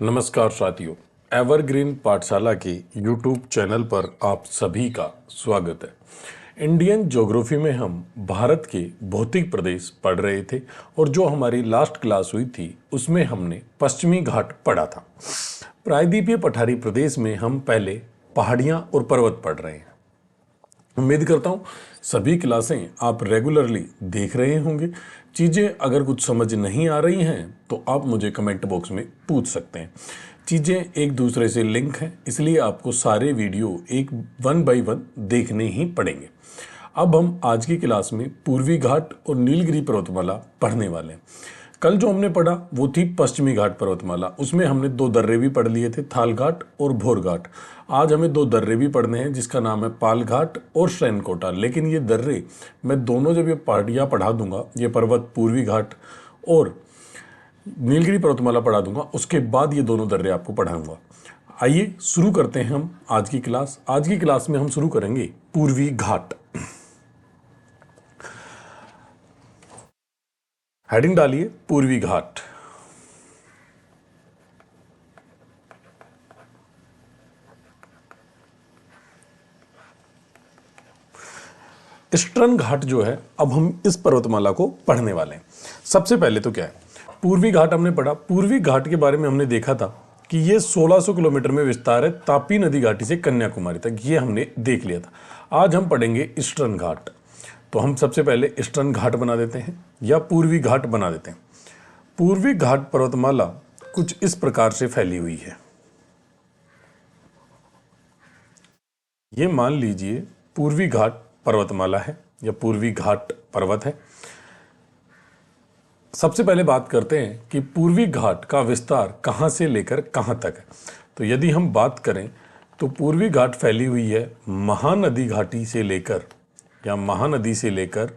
नमस्कार साथियों, एवरग्रीन पाठशाला के यूट्यूब चैनल पर आप सभी का स्वागत है। इंडियन ज्योग्राफी में हम भारत के भौतिक प्रदेश पढ़ रहे थे और जो हमारी लास्ट क्लास हुई थी उसमें हमने पश्चिमी घाट पढ़ा था। प्रायद्वीपीय पठारी प्रदेश में हम पहले पहाड़ियाँ और पर्वत पढ़ रहे हैं। उम्मीद करता हूँ सभी क्लासें आप रेगुलरली देख रहे होंगे। चीज़ें अगर कुछ समझ नहीं आ रही हैं तो आप मुझे कमेंट बॉक्स में पूछ सकते हैं। चीज़ें एक दूसरे से लिंक हैं, इसलिए आपको सारे वीडियो एक 1 बाय 1 देखने ही पड़ेंगे। अब हम आज की क्लास में पूर्वी घाट और नीलगिरी पर्वतमाला पढ़ने वाले हैं। कल जो हमने पढ़ा वो थी पश्चिमी घाट पर्वतमाला, उसमें हमने 2 दर्रे भी पढ़ लिए थे, थाल घाट और भोर घाट। आज हमें 2 दर्रे भी पढ़ने हैं जिसका नाम है पाल घाट और श्रैनकोटा। लेकिन ये दर्रे मैं दोनों जब ये पहाड़ियाँ पढ़ा दूंगा, ये पर्वत पूर्वी घाट और नीलगिरी पर्वतमाला पढ़ा दूंगा, उसके बाद ये दोनों दर्रे आपको पढ़ाऊंगा। आइए शुरू करते हैं हम आज की क्लास। आज की क्लास में हम शुरू करेंगे पूर्वी घाट। हेडिंग डालिए पूर्वी घाट। ईस्टर्न घाट जो है, अब हम इस पर्वतमाला को पढ़ने वाले हैं। सबसे पहले तो क्या है, पूर्वी घाट हमने पढ़ा। पूर्वी घाट के बारे में हमने देखा था कि ये 1600 किलोमीटर में विस्तार है, तापी नदी घाटी से कन्याकुमारी तक, ये हमने देख लिया था। आज हम पढ़ेंगे ईस्टर्न घाट। तो हम सबसे पहले ईस्टर्न घाट बना देते हैं या पूर्वी घाट बना देते हैं। पूर्वी घाट पर्वतमाला कुछ इस प्रकार से फैली हुई है। ये मान लीजिए पूर्वी घाट पर्वतमाला है या पूर्वी घाट पर्वत है। सबसे पहले बात करते हैं कि पूर्वी घाट का विस्तार कहां से लेकर कहां तक है। तो यदि हम बात करें तो पूर्वी घाट फैली हुई है महानदी घाटी से लेकर या महानदी से लेकर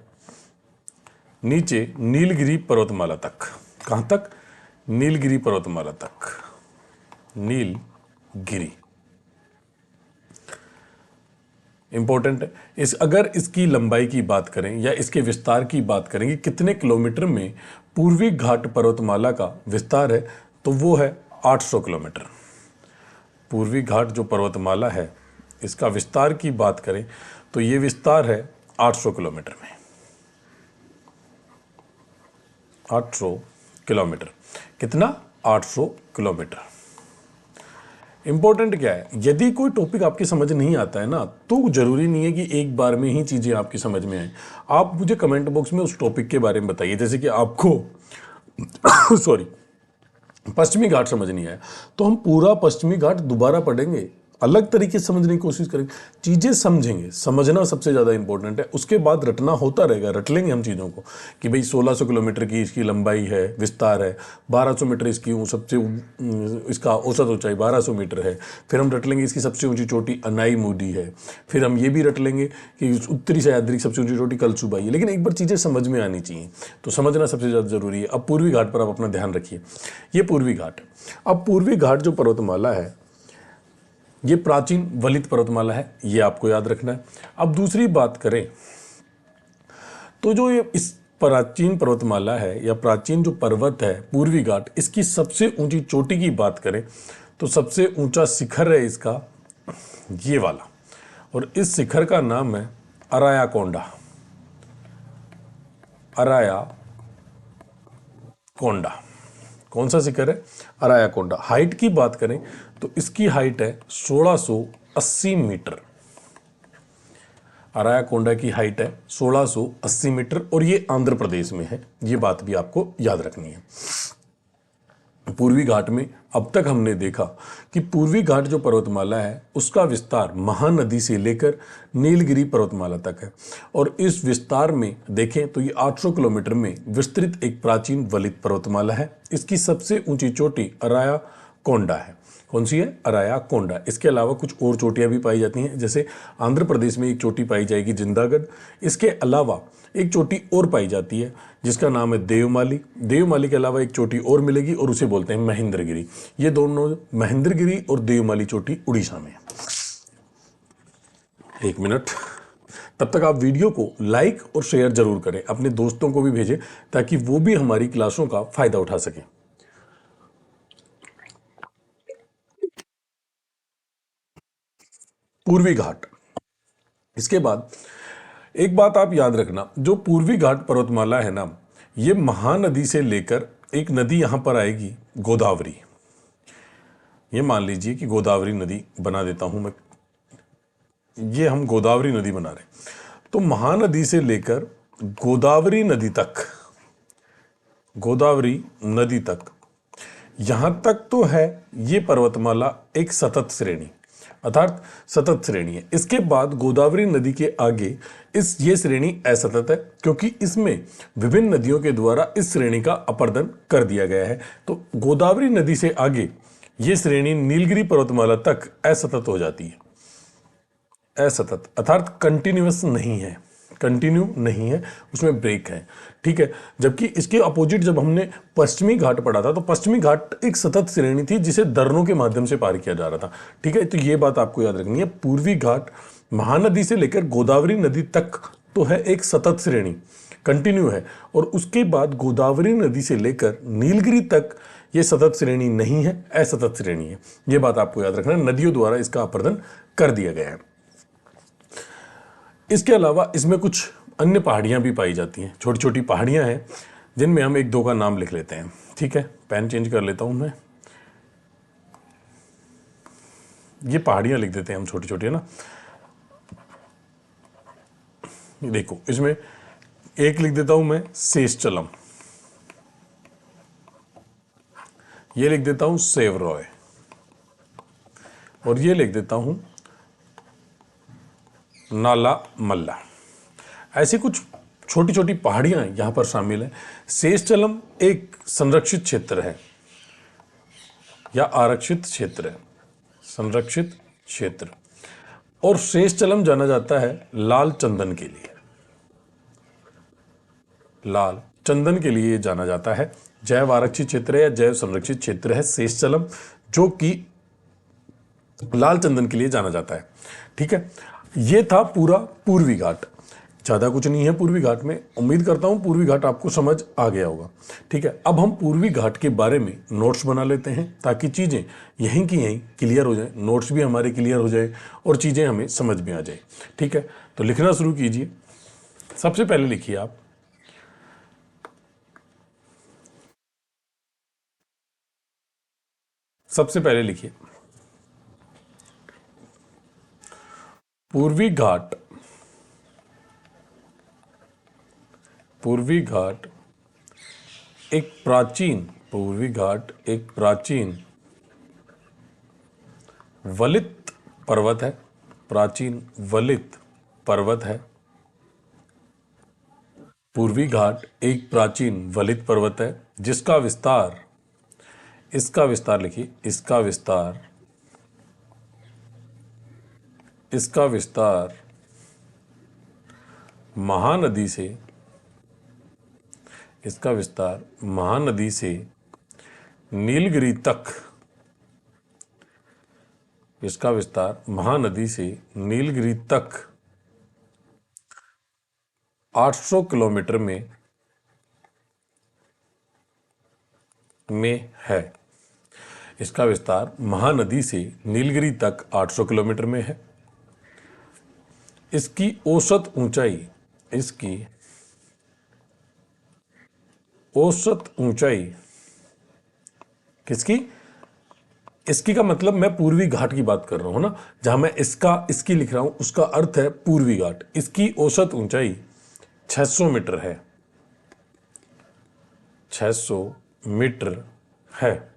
नीचे नीलगिरी पर्वतमाला तक। कहां तक? नीलगिरी पर्वतमाला तक। नीलगिरी इंपॉर्टेंट है। अगर इसकी लंबाई की बात करें या इसके विस्तार की बात करें कि कितने किलोमीटर में पूर्वी घाट पर्वतमाला का विस्तार है, तो वो है 800 किलोमीटर। पूर्वी घाट जो पर्वतमाला है, इसका विस्तार की बात करें तो ये विस्तार है 800 किलोमीटर में। 800 किलोमीटर। कितना? 800 किलोमीटर। इंपॉर्टेंट क्या है, यदि कोई टॉपिक आपकी समझ नहीं आता है ना, तो जरूरी नहीं है कि एक बार में ही चीजें आपकी समझ में आए। आप मुझे कमेंट बॉक्स में उस टॉपिक के बारे में बताइए। जैसे कि आपको सॉरी पश्चिमी घाट समझ नहीं आया तो हम पूरा पश्चिमी घाट दोबारा पढ़ेंगे, अलग तरीके से समझने की कोशिश करेंगे, चीज़ें समझेंगे। समझना सबसे ज़्यादा इंपॉर्टेंट है, उसके बाद रटना होता रहेगा। रट लेंगे हम चीज़ों को कि भाई 1600 किलोमीटर की इसकी लंबाई है, विस्तार है, 1200 मीटर इसकी सबसे इसका औसत ऊंचाई 1200 मीटर है। फिर हम रट लेंगे इसकी सबसे ऊंची चोटी अनाई मूडी है। फिर हम ये भी रट लेंगे कि उत्तरी सह्याद्री की सबसे ऊंची चोटी कलसुबाई है। लेकिन एक बार चीज़ें समझ में आनी चाहिए, तो समझना सबसे ज़्यादा जरूरी है। अब पूर्वी घाट पर आप अपना ध्यान रखिए। ये पूर्वी घाट है। अब पूर्वी घाट जो पर्वतमाला है, ये प्राचीन वलित पर्वतमाला है, ये आपको याद रखना है। अब दूसरी बात करें तो जो ये इस प्राचीन पर्वतमाला है या प्राचीन जो पर्वत है पूर्वी घाट, इसकी सबसे ऊंची चोटी की बात करें तो सबसे ऊंचा शिखर है इसका ये वाला, और इस शिखर का नाम है अरायाकोंडा। अरायाकोंडा कौन सा शिखर है? अरायाकोंडा। हाइट की बात करें तो इसकी हाइट है 1680 मीटर। अरायाकोंडा की हाइट है 1680 मीटर और ये आंध्र प्रदेश में है। ये बात भी आपको याद रखनी है। पूर्वी घाट में अब तक हमने देखा कि पूर्वी घाट जो पर्वतमाला है उसका विस्तार महानदी से लेकर नीलगिरी पर्वतमाला तक है, और इस विस्तार में देखें तो ये 800 किलोमीटर में विस्तृत एक प्राचीन वलित पर्वतमाला है। इसकी सबसे ऊंची चोटी अरायाकोंडा है। कौन सी है? अरायाकोंडा। इसके अलावा कुछ और चोटियां भी पाई जाती हैं, जैसे आंध्र प्रदेश में एक चोटी पाई जाएगी जिंदागढ़। इसके अलावा एक चोटी और पाई जाती है जिसका नाम है देवमाली। देवमाली के अलावा एक चोटी और मिलेगी और उसे बोलते हैं महेंद्रगिरी। ये दोनों महेंद्रगिरी और देवमाली चोटी उड़ीसा में है। 1 मिनट, तब तक आप वीडियो को लाइक और शेयर जरूर करें, अपने दोस्तों को भी भेजें ताकि वो भी हमारी क्लासों का फायदा उठा सकें। पूर्वी घाट। इसके बाद एक बात आप याद रखना, जो पूर्वी घाट पर्वतमाला है ना, ये महानदी से लेकर एक नदी यहां पर आएगी, गोदावरी। ये मान लीजिए कि गोदावरी नदी बना देता हूं मैं, ये हम गोदावरी नदी बना रहे हैं। तो महानदी से लेकर गोदावरी नदी तक, गोदावरी नदी तक, यहां तक तो है ये पर्वतमाला एक सतत श्रेणी, अर्थात सतत श्रेणी है। इसके बाद गोदावरी नदी के आगे ये श्रेणी असतत है, क्योंकि इसमें विभिन्न नदियों के द्वारा इस श्रेणी का अपर्दन कर दिया गया है। तो गोदावरी नदी से आगे ये श्रेणी नीलगिरी पर्वतमाला तक असतत हो जाती है। असतत अर्थात कंटिन्यूअस नहीं है, कंटिन्यू नहीं है, उसमें ब्रेक है, ठीक है। जबकि इसके अपोजिट जब हमने पश्चिमी घाट पढ़ा था, तो पश्चिमी घाट एक सतत श्रेणी थी जिसे दर्रों के माध्यम से पार किया जा रहा था, ठीक है। तो ये बात आपको याद रखनी है। पूर्वी घाट महानदी से लेकर गोदावरी नदी तक तो है एक सतत श्रेणी, कंटिन्यू है, और उसके बाद गोदावरी नदी से लेकर नीलगिरी तक ये सतत श्रेणी नहीं है, असतत श्रेणी है। ये बात आपको याद रखना है, नदियों द्वारा इसका अपर्दन कर दिया गया है। इसके अलावा इसमें कुछ अन्य पहाड़ियां भी पाई जाती हैं, छोटी छोटी पहाड़ियां हैं, जिनमें हम एक दो का नाम लिख लेते हैं, ठीक है। पेन चेंज कर लेता हूं मैं, ये पहाड़ियां लिख देते हैं हम छोटी छोटी, है ना। देखो इसमें एक लिख देता हूं मैं शेषचलम, ये लिख देता हूं सेवरॉय, और ये लिख देता हूं नाला मल्ला। ऐसी कुछ छोटी छोटी पहाड़ियां यहां पर शामिल हैं। शेषचलम एक संरक्षित क्षेत्र है या आरक्षित क्षेत्र है, संरक्षित क्षेत्र, और शेषचलम जाना जाता है लाल चंदन के लिए, लाल चंदन के लिए जाना जाता है। जैव आरक्षित क्षेत्र या जैव संरक्षित क्षेत्र है शेषचलम, जो कि लाल चंदन के लिए जाना जाता है, ठीक है। ये था पूरा पूर्वी घाट, ज़्यादा कुछ नहीं है पूर्वी घाट में। उम्मीद करता हूँ पूर्वी घाट आपको समझ आ गया होगा, ठीक है। अब हम पूर्वी घाट के बारे में नोट्स बना लेते हैं, ताकि चीज़ें यहीं की यहीं क्लियर हो जाए, नोट्स भी हमारे क्लियर हो जाए और चीज़ें हमें समझ में आ जाए, ठीक है। तो लिखना शुरू कीजिए। सबसे पहले लिखिए आप, सबसे पहले लिखिए पूर्वी घाट, पूर्वी घाट एक प्राचीन, पूर्वी घाट एक प्राचीन वलित पर्वत है, प्राचीन वलित पर्वत है। पूर्वी घाट एक प्राचीन वलित पर्वत है जिसका विस्तार, इसका विस्तार लिखिए, इसका विस्तार, इसका विस्तार महानदी से, इसका विस्तार महानदी से नीलगिरी तक, इसका विस्तार महानदी से नीलगिरी तक 800 किलोमीटर में है। इसका विस्तार महानदी से नीलगिरी तक 800 किलोमीटर में है। इसकी औसत ऊंचाई, इसकी औसत ऊंचाई किसकी, इसकी का मतलब मैं पूर्वी घाट की बात कर रहा हूं ना, जहां मैं इसका इसकी लिख रहा हूं उसका अर्थ है पूर्वी घाट। इसकी औसत ऊंचाई 600 मीटर है, 600 मीटर है।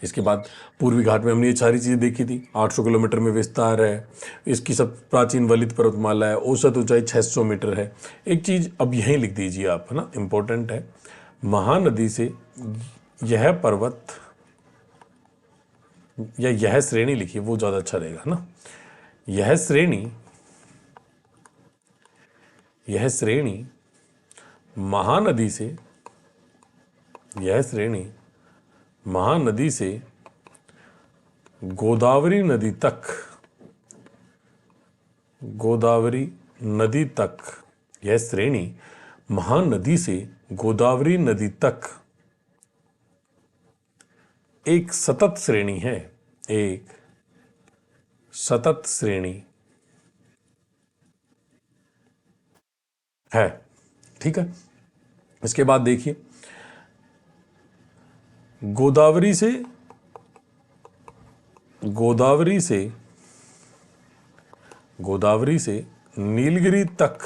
इसके बाद पूर्वी घाट में हमने ये सारी चीज़ें देखी थी, 800 किलोमीटर में विस्तार है, इसकी सब प्राचीन वलित पर्वतमाला है, औसत ऊंचाई 600 मीटर है। एक चीज़ अब यहीं लिख दीजिए आप, है ना, इम्पोर्टेंट है, महानदी से यह पर्वत या यह श्रेणी लिखिए, वो ज़्यादा अच्छा रहेगा ना। यह श्रेणी, यह श्रेणी महानदी से, यह श्रेणी महानदी से गोदावरी नदी तक, गोदावरी नदी तक, यह श्रेणी महानदी से गोदावरी नदी तक एक सतत श्रेणी है, एक सतत श्रेणी है। ठीक है, इसके बाद देखिए, गोदावरी से नीलगिरी तक,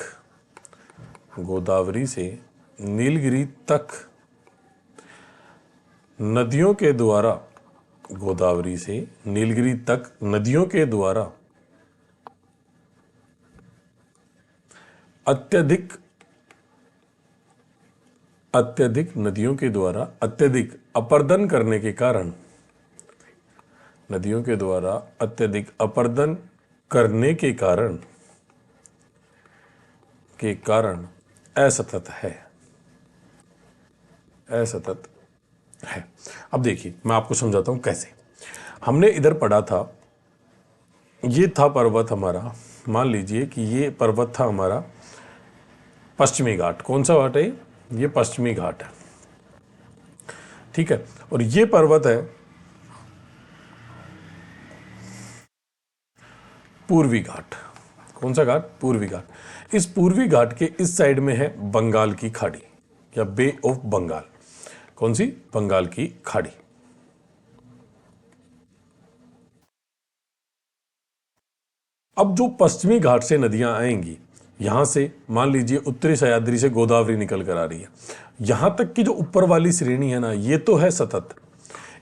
गोदावरी से नीलगिरी तक नदियों के द्वारा, गोदावरी से नीलगिरी तक नदियों के द्वारा अत्यधिक नदियों के द्वारा अत्यधिक अपर्दन करने के कारण, नदियों के द्वारा अत्यधिक अपर्दन करने के कारण असतत है, असतत है। अब देखिए, मैं आपको समझाता हूं कैसे। हमने इधर पढ़ा था, ये था पर्वत हमारा, मान लीजिए कि ये पर्वत था हमारा पश्चिमी घाट। कौन सा घाट है ये पश्चिमी घाट है। ठीक है, और ये पर्वत है पूर्वी घाट। कौन सा घाट? पूर्वी घाट। इस पूर्वी घाट के इस साइड में है बंगाल की खाड़ी या बे ऑफ बंगाल। कौन सी? बंगाल की खाड़ी। अब जो पश्चिमी घाट से नदियां आएंगी, यहां से मान लीजिए उत्तरी सह्याद्री से गोदावरी निकल कर आ रही है, यहां तक की जो ऊपर वाली श्रेणी है ना, ये तो है सतत।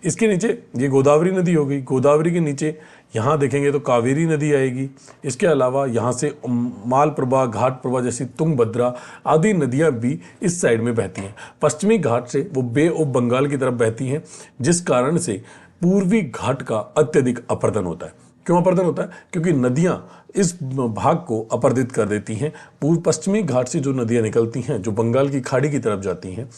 इसके नीचे ये गोदावरी नदी हो गई, गोदावरी के नीचे यहाँ देखेंगे तो कावेरी नदी आएगी। इसके अलावा यहाँ से मालप्रभा, घाट प्रभा जैसी तुंगभद्रा आदि नदियाँ भी इस साइड में बहती हैं। पश्चिमी घाट से वो बे ऑफ बंगाल की तरफ बहती हैं, जिस कारण से पूर्वी घाट का अत्यधिक अपर्दन होता है। क्यों अपर्दन होता है? क्योंकि नदियाँ इस भाग को अपर्दित कर देती हैं। पूर्व पश्चिमी घाट से जो नदियाँ निकलती हैं, जो बंगाल की खाड़ी की तरफ जाती हैं,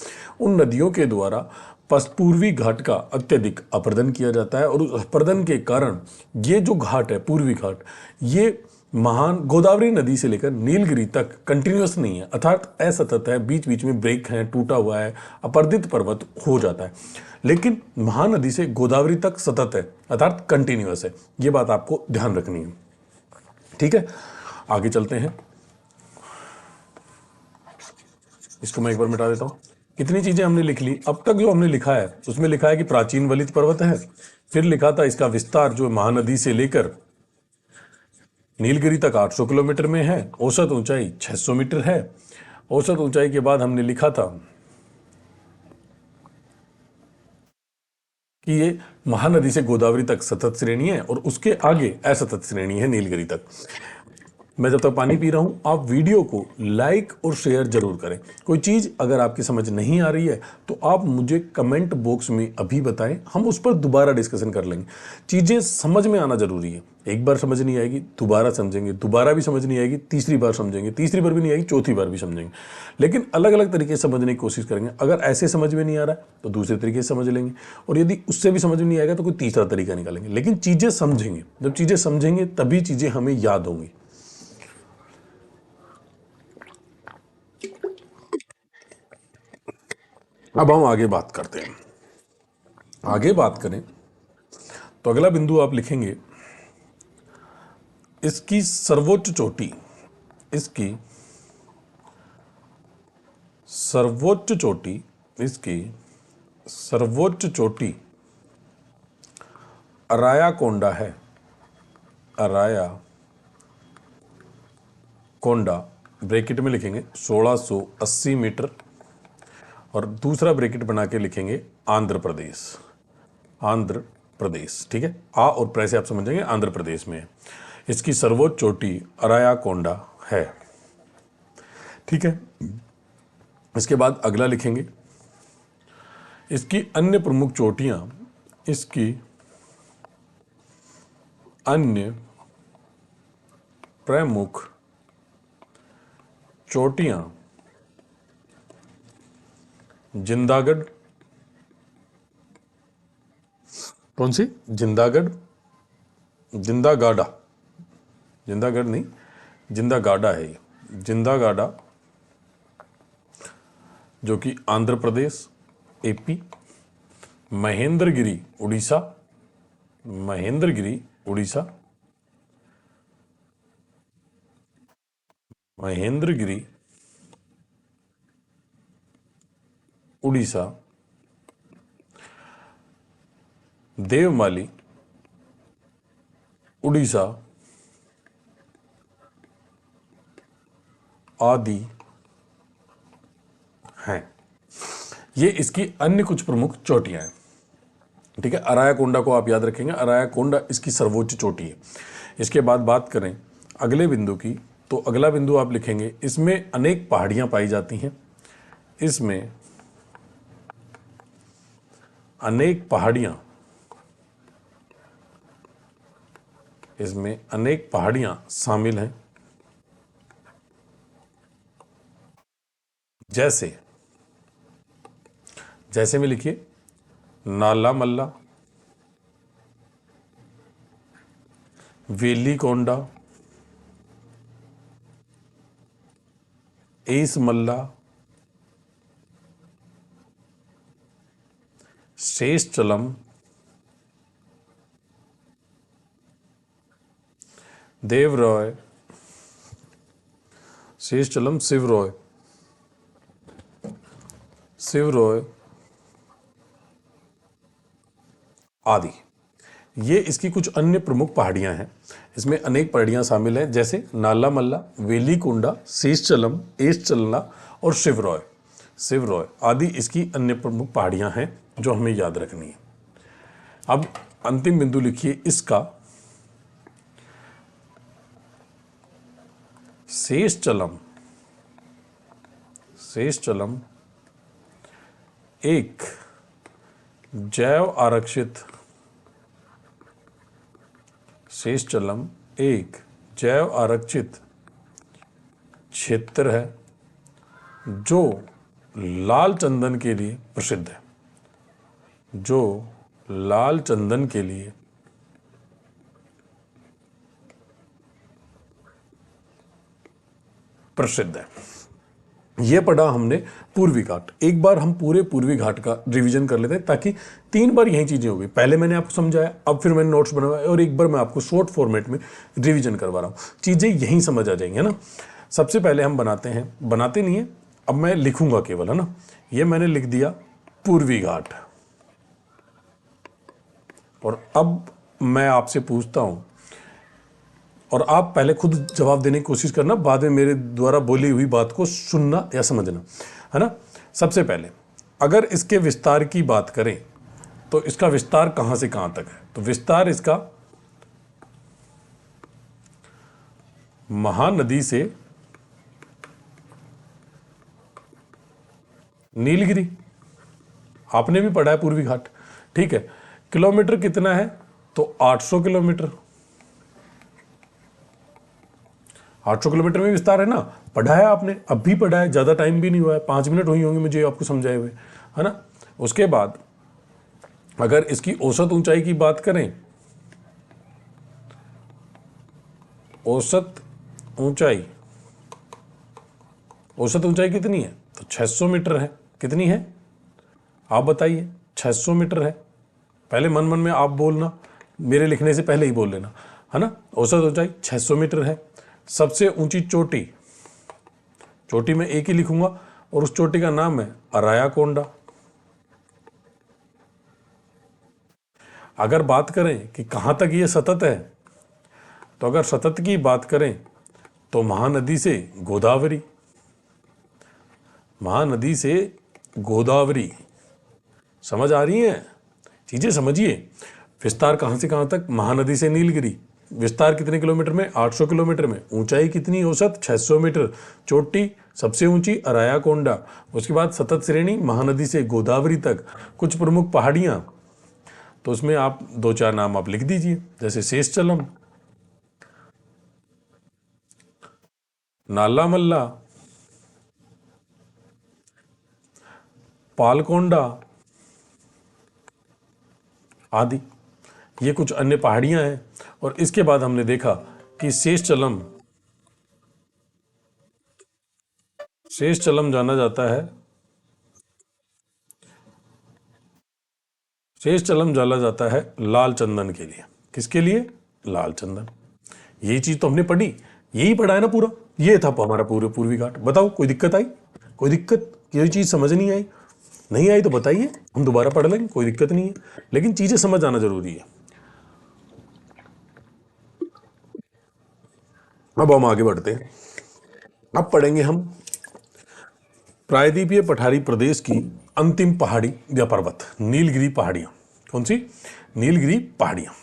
उन नदियों के द्वारा पूर्वी घाट का अत्यधिक अपर्दन किया जाता है। और उस अपर्दन के कारण ये जो घाट है पूर्वी घाट, ये महान गोदावरी नदी से लेकर नीलगिरी तक कंटिन्यूअस नहीं है, अर्थात असतत है, बीच बीच में ब्रेक है, टूटा हुआ है, अपर्दित पर्वत हो जाता है। लेकिन महानदी से गोदावरी तक सतत है, अर्थात कंटिन्यूअस है। ये बात आपको ध्यान रखनी है। ठीक है, आगे चलते हैं। इसको मैं एक बार मिटा देता हूं। कितनी चीजें हमने लिख ली अब तक। जो हमने लिखा है उसमें लिखा है कि प्राचीन वलित पर्वत है, फिर लिखा था इसका विस्तार जो महानदी से लेकर नीलगिरी तक 800 किलोमीटर में है, औसत ऊंचाई 600 मीटर है। औसत ऊंचाई के बाद हमने लिखा था कि ये महानदी से गोदावरी तक सतत श्रेणी है और उसके आगे असतत श्रेणी है नीलगिरी तक। मैं जब तक पानी पी रहा हूं, आप वीडियो को लाइक और शेयर जरूर करें। कोई चीज़ अगर आपकी समझ नहीं आ रही है तो आप मुझे कमेंट बॉक्स में अभी बताएं, हम उस पर दोबारा डिस्कशन कर लेंगे। चीज़ें समझ में आना जरूरी है। एक बार समझ नहीं आएगी, दोबारा समझेंगे, दोबारा भी समझ नहीं आएगी, तीसरी बार समझेंगे, तीसरी बार भी नहीं आएगी, चौथी बार भी समझेंगे। लेकिन अलग अलग तरीके से समझने की कोशिश करेंगे। अगर ऐसे समझ में नहीं आ रहा है तो दूसरे तरीके से समझ लेंगे, और यदि उससे भी समझ में नहीं आएगा तो कोई तीसरा तरीका निकालेंगे। लेकिन चीज़ें समझेंगे, जब चीज़ें समझेंगे तभी चीज़ें हमें याद होंगी। अब हम आगे बात करते हैं। आगे बात करें तो अगला बिंदु आप लिखेंगे इसकी सर्वोच्च चोटी, इसकी सर्वोच्च चोटी, इसकी सर्वोच्च चोटी अरायाकोंडा है। अरायाकोंडा ब्रैकेट में लिखेंगे 1680 मीटर, और दूसरा ब्रैकेट बना के लिखेंगे आंध्र प्रदेश। आंध्र प्रदेश, ठीक है। आ और प्र से आप समझ जाएंगे आंध्र प्रदेश में है। इसकी सर्वोच्च चोटी अरायाकोंडा है। ठीक है, इसके बाद अगला लिखेंगे इसकी अन्य प्रमुख चोटियां, इसकी अन्य प्रमुख चोटियां जिंदागढ़। कौन सी? जिंदागढ़, जिंदागाड़ा, जिंदागढ़ नहीं, जिंदागाड़ा है ये, जिंदागाड़ा, जो कि आंध्र प्रदेश, एपी, महेंद्रगिरी उड़ीसा, महेंद्रगिरी उड़ीसा, महेंद्रगिरी, उड़ीसा, देवमाली, उड़ीसा आदि हैं। ये इसकी अन्य कुछ प्रमुख चोटियां हैं। ठीक है, अरायाकोंडा को आप याद रखेंगे, अरायाकोंडा इसकी सर्वोच्च चोटी है। इसके बाद बात करें अगले बिंदु की, तो अगला बिंदु आप लिखेंगे, इसमें अनेक पहाड़ियां पाई जाती हैं। इसमें अनेक पहाड़ियां, इसमें अनेक पहाड़ियां शामिल हैं। जैसे जैसे में लिखिए नाला मल्ला, वेलीकोंडा, एस मल्ला, शेषचलम, देवरॉय, शेषचलम, शिवरॉय, शिवरॉय आदि। ये इसकी कुछ अन्य प्रमुख पहाड़ियां हैं। इसमें अनेक पहाड़ियां शामिल हैं, जैसे नाला मल्ला, वेलीकोंडा, शेषचलम, एसचलना और शिवरॉय, शिवरॉय आदि इसकी अन्य प्रमुख पहाड़ियां हैं जो हमें याद रखनी है। अब अंतिम बिंदु लिखिए इसका, शेषचलम, शेषचलम एक जैव आरक्षित, शेषचलम एक जैव आरक्षित क्षेत्र है जो लाल चंदन के लिए प्रसिद्ध है, जो लाल चंदन के लिए प्रसिद्ध है। यह पढ़ा हमने पूर्वी घाट। एक बार हम पूरे पूर्वी घाट का रिवीजन कर लेते हैं, ताकि 3 बार यही चीजें हो गई। पहले मैंने आपको समझाया, अब फिर मैंने नोट्स बनवाए, और एक बार मैं आपको शॉर्ट फॉर्मेट में रिवीजन करवा रहा हूं, चीजें यहीं समझ आ जाएंगी, है ना। सबसे पहले हम बनाते हैं, बनाते नहीं है, अब मैं लिखूंगा केवल, है ना। ये मैंने लिख दिया पूर्वी घाट, और अब मैं आपसे पूछता हूं, और आप पहले खुद जवाब देने की कोशिश करना, बाद में मेरे द्वारा बोली हुई बात को सुनना या समझना, है ना। सबसे पहले अगर इसके विस्तार की बात करें तो इसका विस्तार कहां से कहां तक है, तो विस्तार इसका महानदी से नीलगिरी, आपने भी पढ़ा है पूर्वी घाट, ठीक है। किलोमीटर कितना है, तो 800 किलोमीटर, 800 किलोमीटर में विस्तार है ना, पढ़ा है आपने, अब भी पढ़ा है, ज़्यादा टाइम भी नहीं हुआ है, 5 मिनट हुई होंगे मुझे आपको समझाए हुए, है ना। उसके बाद अगर इसकी औसत ऊंचाई की बात करें, औसत ऊंचाई, औसत ऊंचाई कितनी है, तो 600 मीटर है। कितनी है आप बताइए, 600 मीटर है। पहले मन मन में आप बोलना, मेरे लिखने से पहले ही बोल लेना, है ना। औसत ऊंचाई 600 मीटर है। सबसे ऊंची चोटी, चोटी में एक ही लिखूंगा, और उस चोटी का नाम है अरायाकोंडा। अगर बात करें कि कहां तक ये सतत है, तो अगर सतत की बात करें तो महानदी से गोदावरी, महानदी से गोदावरी, समझ आ रही है चीजें, समझिए। विस्तार कहां से कहां तक, महानदी से नीलगिरी, विस्तार कितने किलोमीटर में, 800 किलोमीटर में। ऊंचाई कितनी, औसत 600 मीटर। चोटी सबसे ऊंची अरायाकोंडा। उसके बाद सतत श्रेणी महानदी से गोदावरी तक। कुछ प्रमुख पहाड़ियां, तो उसमें आप 2-4 नाम आप लिख दीजिए, जैसे शेषचलम, नाला मल्ला, पालकोंडा आदि। ये कुछ अन्य पहाड़ियां हैं। और इसके बाद हमने देखा कि शेषचलम, शेषचलम जाना जाता है, शेषचलम जाना जाता है लाल चंदन के लिए। किसके लिए, लाल चंदन। यही चीज तो हमने पढ़ी, यही पढ़ा है ना पूरा, ये था हमारा पूरे पूर्वी घाट। बताओ कोई दिक्कत आई? कोई दिक्कत? ये चीज़ समझ नहीं आई? नहीं आई तो बताइए, हम दोबारा पढ़ लेंगे, कोई दिक्कत नहीं है, लेकिन चीज़ें समझ आना जरूरी है। अब हम आगे बढ़ते हैं। अब पढ़ेंगे हम प्रायद्वीपीय पठारी प्रदेश की अंतिम पहाड़ी या पर्वत, नीलगिरी पहाड़ियां। कौन सी? नीलगिरी पहाड़ियां।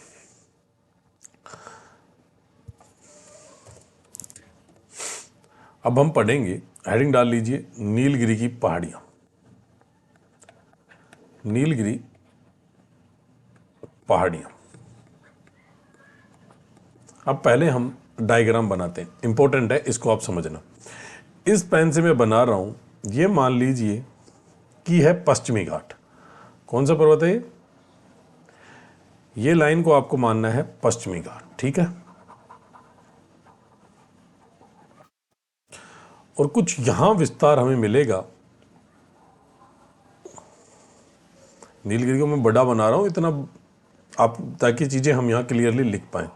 अब हम पढ़ेंगे, हेडिंग डाल लीजिए, नीलगिरी की पहाड़ियां। नीलगिरी पहाड़ियां। अब पहले हम डायग्राम बनाते हैं, इंपॉर्टेंट है, इसको आप समझना। इस पेन से मैं बना रहा हूं, ये मान लीजिए कि है पश्चिमी घाट। कौन सा पर्वत है ये लाइन को आपको मानना है पश्चिमी घाट, ठीक है। और कुछ यहां विस्तार हमें मिलेगा। नीलगिरी को मैं बड़ा बना रहा हूं इतना आप, ताकि चीजें हम यहां क्लियरली लिख पाए।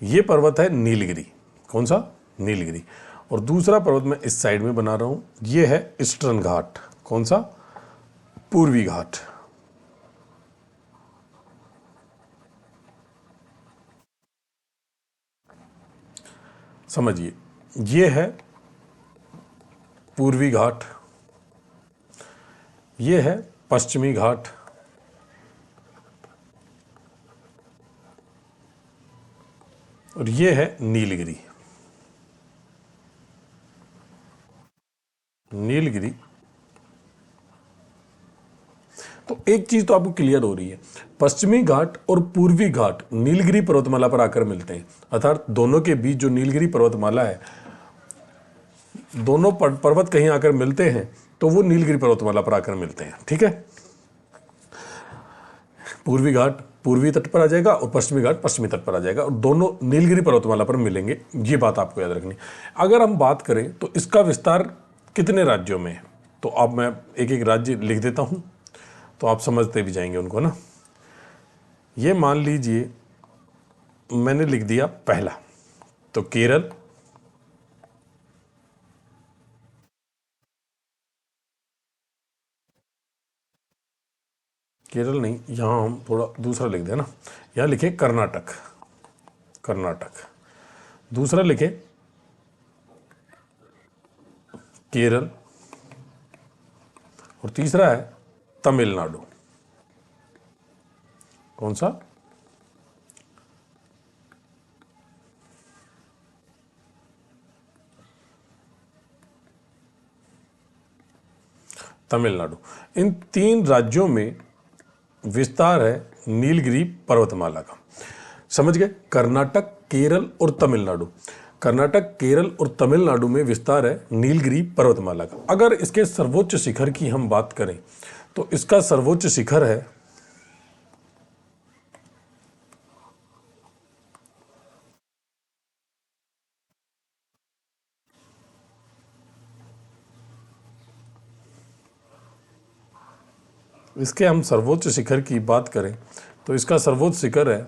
ये पर्वत है नीलगिरी। कौन सा? नीलगिरी। और दूसरा पर्वत मैं इस साइड में बना रहा हूं, ये है ईस्टर्न घाट। कौन सा? पूर्वी घाट। समझिए, ये है पूर्वी घाट, ये है पश्चिमी घाट, और ये है नीलगिरी। नीलगिरी। तो एक चीज तो आपको क्लियर हो रही है, पश्चिमी घाट और पूर्वी घाट नीलगिरी पर्वतमाला पर आकर मिलते हैं, अर्थात दोनों के बीच जो नीलगिरी पर्वतमाला है, दोनों पर्वत कहीं आकर मिलते हैं तो वो नीलगिरी पर्वतमाला पर आकर मिलते हैं, ठीक है। पूर्वी घाट पूर्वी तट पर आ जाएगा और पश्चिमी घाट पश्चिमी तट पर आ जाएगा, और दोनों नीलगिरी पर्वतमाला पर मिलेंगे, ये बात आपको याद रखनी। अगर हम बात करें तो इसका विस्तार कितने राज्यों में है, तो अब मैं एक एक राज्य लिख देता हूं, तो आप समझते भी जाएंगे उनको ना। ये मान लीजिए मैंने लिख दिया पहला, तो केरल, केरल नहीं, यहां हम थोड़ा दूसरा लिख दें ना, यहां लिखे कर्नाटक। कर्नाटक। दूसरा लिखे केरल, और तीसरा है तमिलनाडु। कौन सा? तमिलनाडु। इन तीन राज्यों में विस्तार है नीलगिरी पर्वतमाला का। समझ गए? कर्नाटक, केरल और तमिलनाडु। कर्नाटक, केरल और तमिलनाडु में विस्तार है नीलगिरी पर्वतमाला का। अगर इसके सर्वोच्च शिखर की हम बात करें तो इसका सर्वोच्च शिखर है इसके हम सर्वोच्च शिखर की बात करें तो इसका सर्वोच्च शिखर है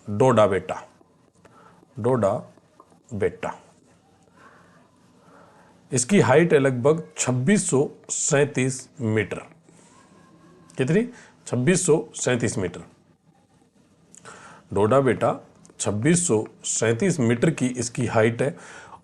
डोडा बेटा। डोडा बेटा। इसकी हाइट है लगभग 2637 मीटर। कितनी? 2637 मीटर। डोडा बेटा 2637 मीटर की इसकी हाइट है,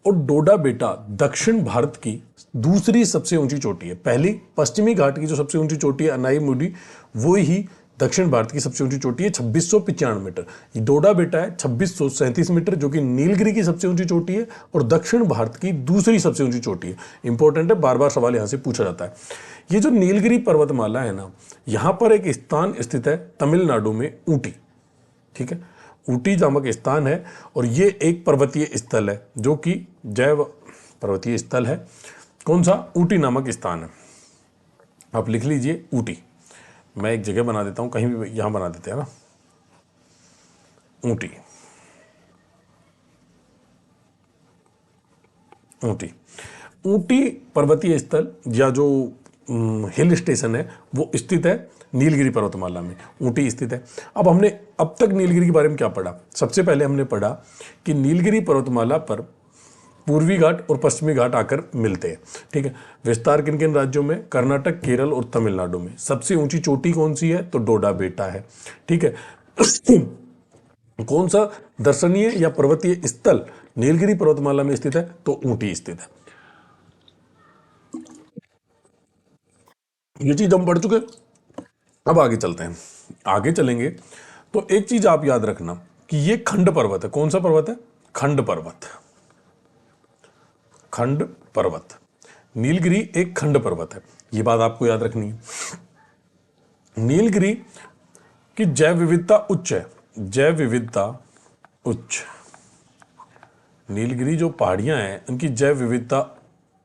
और डोडा बेटा दक्षिण भारत की दूसरी सबसे ऊंची चोटी है। पहली पश्चिमी घाट की जो सबसे ऊंची चोटी है अनाईमुडी, वो ही दक्षिण भारत की सबसे ऊंची चोटी है 2695 मीटर। ये डोडा बेटा है 2637 मीटर, जो कि नीलगिरी की सबसे ऊंची चोटी है और दक्षिण भारत की दूसरी सबसे ऊंची चोटी है। इंपॉर्टेंट है, बार बार सवाल यहां से पूछा जाता है। ये जो नीलगिरी पर्वतमाला है ना, यहां पर एक स्थान स्थित है तमिलनाडु में, ऊटी। ठीक है, ऊटी नामक स्थान है, और ये एक पर्वतीय स्थल है जो कि जैव पर्वतीय स्थल है। कौन सा? ऊटी नामक स्थान है। आप लिख लीजिए ऊटी। मैं एक जगह बना देता हूं, कहीं भी यहां बना देते हैं ना, ऊटी। ऊटी। ऊटी पर्वतीय स्थल या जो हिल स्टेशन है वो स्थित है नीलगिरी पर्वतमाला में। ऊटी स्थित है। अब हमने अब तक नीलगिरी के बारे में क्या पढ़ा? सबसे पहले हमने पढ़ा कि नीलगिरी पर्वतमाला पर पूर्वी घाट और पश्चिमी घाट आकर मिलते हैं। ठीक है, विस्तार किन किन राज्यों में? कर्नाटक, केरल और तमिलनाडु में। सबसे ऊंची चोटी कौन सी है? तो डोडा बेटा है। ठीक है, कौन सा दर्शनीय या पर्वतीय स्थल नीलगिरी पर्वतमाला में स्थित है? तो ऊटी स्थित है। ये चीज हम पढ़ चुके। अब आगे चलते हैं। आगे चलेंगे तो एक चीज आप याद रखना कि ये खंड पर्वत है। कौन सा पर्वत है? खंड पर्वत। खंड पर्वत, नीलगिरी एक खंड पर्वत है, ये बात आपको याद रखनी है। नीलगिरी की जैव विविधता उच्च है। जैव विविधता उच्च। नीलगिरी जो पहाड़ियां हैं उनकी जैव विविधता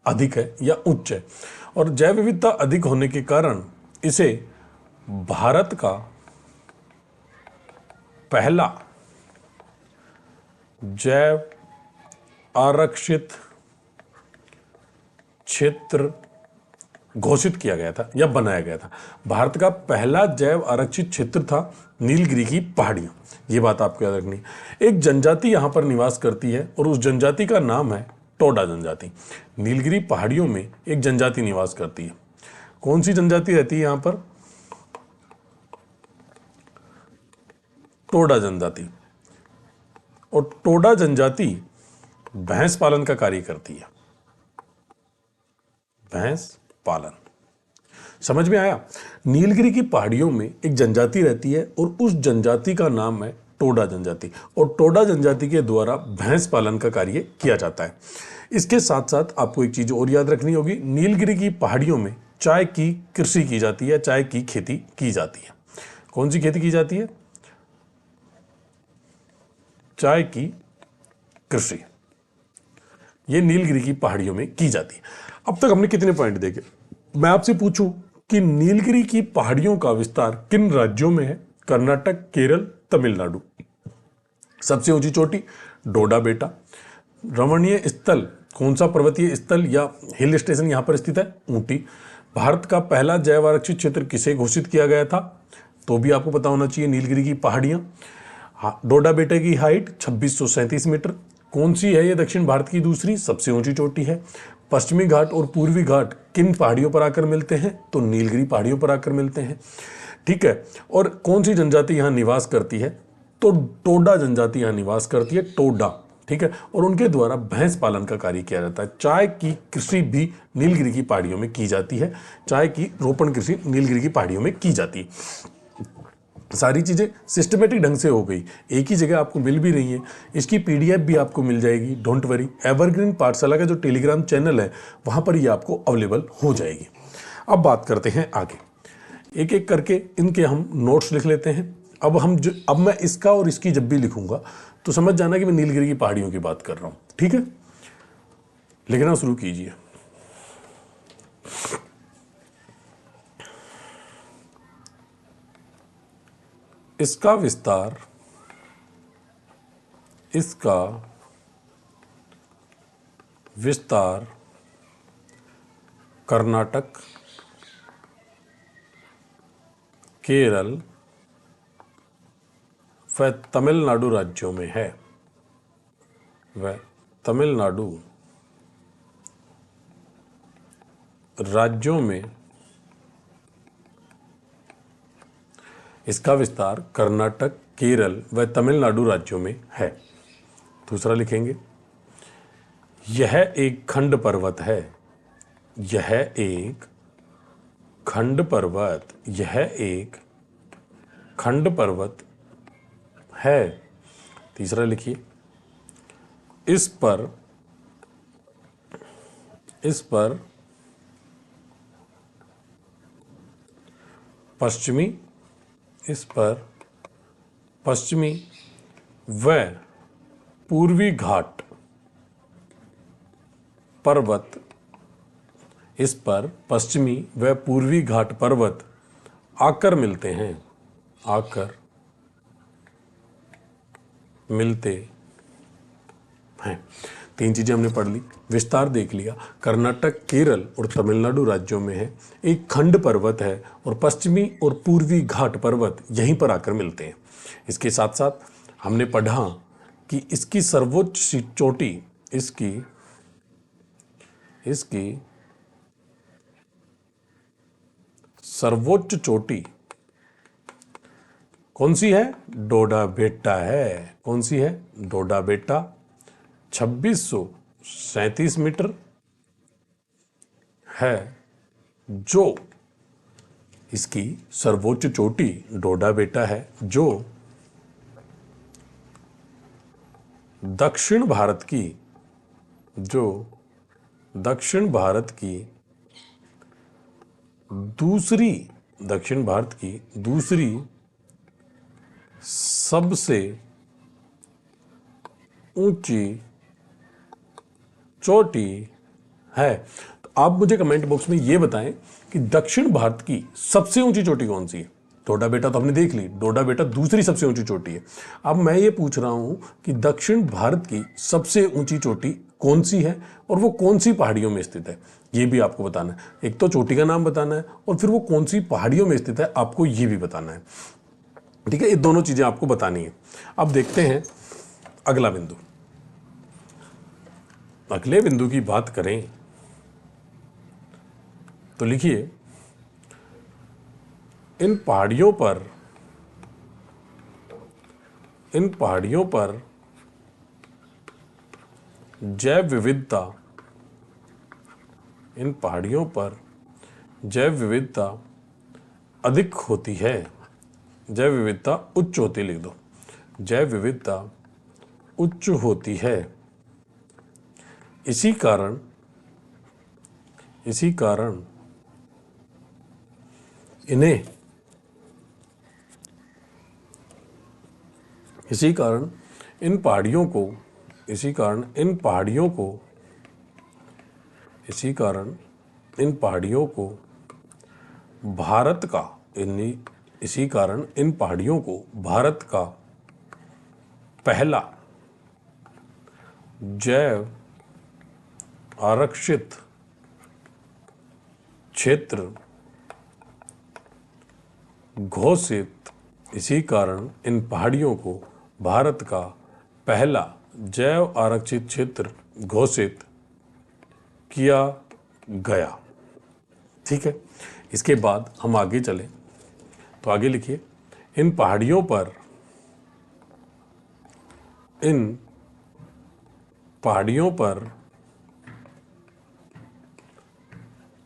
अधिक है या उच्च है, और जैव विविधता अधिक होने के कारण इसे भारत का पहला जैव आरक्षित क्षेत्र घोषित किया गया था या बनाया गया था। भारत का पहला जैव आरक्षित क्षेत्र था नीलगिरी की पहाड़ियां। ये बात आपको याद रखनी है। एक जनजाति यहां पर निवास करती है और उस जनजाति का नाम है टोडा जनजाति। नीलगिरी पहाड़ियों में एक जनजाति निवास करती है। कौन सी जनजाति रहती है यहां पर? टोडा जनजाति। और टोडा जनजाति भैंस पालन का कार्य करती है। भैंस पालन, समझ में आया? नीलगिरी की पहाड़ियों में एक जनजाति रहती है और उस जनजाति का नाम है टोडा जनजाति, और टोडा जनजाति के द्वारा भैंस पालन का कार्य किया जाता है। इसके साथ साथ आपको एक चीज और याद रखनी होगी, नीलगिरी की पहाड़ियों में चाय की कृषि की जाती है, चाय की खेती की जाती है। कौन सी खेती की जाती है? चाय की कृषि, ये नीलगिरी की पहाड़ियों में की जाती है। अब तक हमने कितने पॉइंट देखे? मैं आपसे पूछूं कि नीलगिरी की पहाड़ियों का विस्तार किन राज्यों में है? कर्नाटक, केरल, तमिलनाडु। सबसे ऊंची चोटी डोडा बेटा। रमणीय स्थल कौन सा पर्वतीय स्थल या हिल स्टेशन यहां पर स्थित है? ऊटी। भारत का पहला जैव आरक्षित क्षेत्र किसे घोषित किया गया था? तो भी आपको पता होना चाहिए, नीलगिरी की पहाड़ियां। डोडा बेटे की हाइट 2637 मीटर। कौन सी है ये दक्षिण भारत की दूसरी सबसे ऊंची चोटी है? पश्चिमी घाट और पूर्वी घाट किन पहाड़ियों पर आकर मिलते हैं? तो नीलगिरी पहाड़ियों पर आकर मिलते हैं। ठीक है, और कौन सी जनजाति यहां निवास करती है? तो टोडा जनजाति यहां निवास करती है, टोडा। ठीक है, और उनके द्वारा भैंस पालन का कार्य किया जाता है। चाय की कृषि भी नीलगिरी की पहाड़ियों में की जाती है। चाय की रोपण कृषि नीलगिरी की पहाड़ियों में की जाती है। सारी चीज़ें सिस्टमेटिक ढंग से हो गई, एक ही जगह आपको मिल भी रही है। इसकी पीडीएफ भी आपको मिल जाएगी, डोंट वरी। एवरग्रीन पाठशाला का जो टेलीग्राम चैनल है वहाँ पर ये आपको अवेलेबल हो जाएगी। अब बात करते हैं आगे, एक एक करके इनके हम नोट्स लिख लेते हैं। अब मैं इसका और इसकी जब भी लिखूंगा तो समझ जाना कि मैं नीलगिरी की पहाड़ियों की बात कर रहा हूँ। ठीक है, लिखना शुरू कीजिए। इसका विस्तार कर्नाटक, केरल व तमिलनाडु राज्यों में है। वह तमिलनाडु राज्यों में इसका विस्तार कर्नाटक, केरल व तमिलनाडु राज्यों में है। दूसरा लिखेंगे, यह एक खंड पर्वत है। यह एक खंड पर्वत, यह एक खंड पर्वत है। तीसरा लिखिए, इस पर पश्चिमी व पूर्वी घाट पर्वत, इस पर पश्चिमी व पूर्वी घाट पर्वत आकर मिलते हैं, आकर मिलते हैं। तीन चीजें हमने पढ़ ली, विस्तार देख लिया, कर्नाटक, केरल और तमिलनाडु राज्यों में है, एक खंड पर्वत है और पश्चिमी और पूर्वी घाट पर्वत यहीं पर आकर मिलते हैं। इसके साथ साथ हमने पढ़ा कि इसकी सर्वोच्च चोटी, इसकी इसकी सर्वोच्च चोटी कौन सी है? डोडा बेटा है। कौन सी है? डोडा बेटा। 2637 मीटर है जो इसकी सर्वोच्च चोटी डोडा बेटा है, जो दक्षिण भारत की दूसरी सबसे ऊंची चोटी है। तो आप मुझे कमेंट बॉक्स में ये बताएं कि दक्षिण भारत की सबसे ऊंची चोटी कौन सी है। डोडा बेटा तो हमने देख ली, डोडा बेटा दूसरी सबसे ऊंची चोटी है। अब मैं ये पूछ रहा हूं कि दक्षिण भारत की सबसे ऊंची चोटी कौन सी है और वो कौन सी पहाड़ियों में स्थित है, ये भी आपको बताना है। एक तो चोटी का नाम बताना है और फिर वो कौन सी पहाड़ियों में स्थित है आपको ये भी बताना है। ठीक है, ये दोनों चीजें आपको बतानी है। अब देखते हैं अगला बिंदु। अगले बिंदु की बात करें तो लिखिए, इन पहाड़ियों पर जैव विविधता अधिक होती है। जैव विविधता उच्च होती है, लिख दो। जैव विविधता उच्च होती है। इसी कारण इन पहाड़ियों को भारत का पहला जैव आरक्षित क्षेत्र घोषित किया गया। ठीक है, इसके बाद हम आगे चलें तो आगे लिखिए, इन पहाड़ियों पर